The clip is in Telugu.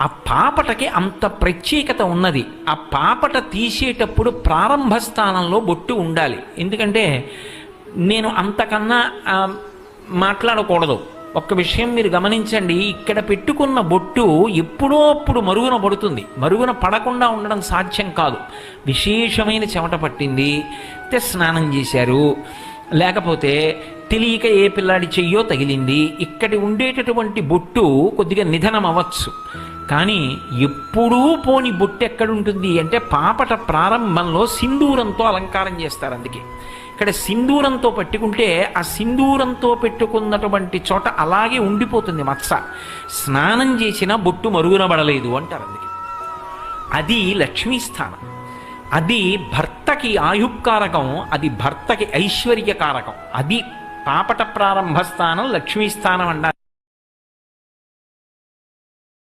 ఆ పాపటకి అంత ప్రత్యేకత ఉన్నది. ఆ పాపట తీసేటప్పుడు ప్రారంభ స్థానంలో బొట్టు ఉండాలి. ఎందుకంటే నేను అంతకన్నా మాట్లాడకూడదు. ఒక్క విషయం మీరు గమనించండి, ఇక్కడ పెట్టుకున్న బొట్టు ఎప్పుడో అప్పుడు మరుగున పడుతుంది. మరుగున పడకుండా ఉండడం సాధ్యం కాదు. విశేషమైన చెమట పట్టింది, స్నానం చేశారు, లేకపోతే తెలియక ఏ పిల్లాడి చెయ్యో తగిలింది, ఇక్కడి ఉండేటటువంటి బొట్టు కొద్దిగా నిధనం అవ్వచ్చు. కానీ ఎప్పుడూ పోని బొట్టు ఎక్కడుంటుంది అంటే పాపట ప్రారంభంలో సింధూరంతో అలంకారం చేస్తారు. అందుకే ఇక్కడ సింధూరంతో పెట్టుకుంటే ఆ సింధూరంతో పెట్టుకున్నటువంటి చోట అలాగే ఉండిపోతుంది మత్స. స్నానం చేసినా బొట్టు మరుగునబడలేదు అంటారు. అందుకే అది లక్ష్మీస్థానం. అది భర్తకి ఆయుకారకం, అది భర్తకి ఐశ్వర్యకారకం. అది పాపట ప్రారంభ స్థానం, లక్ష్మీస్థానం అంటారు.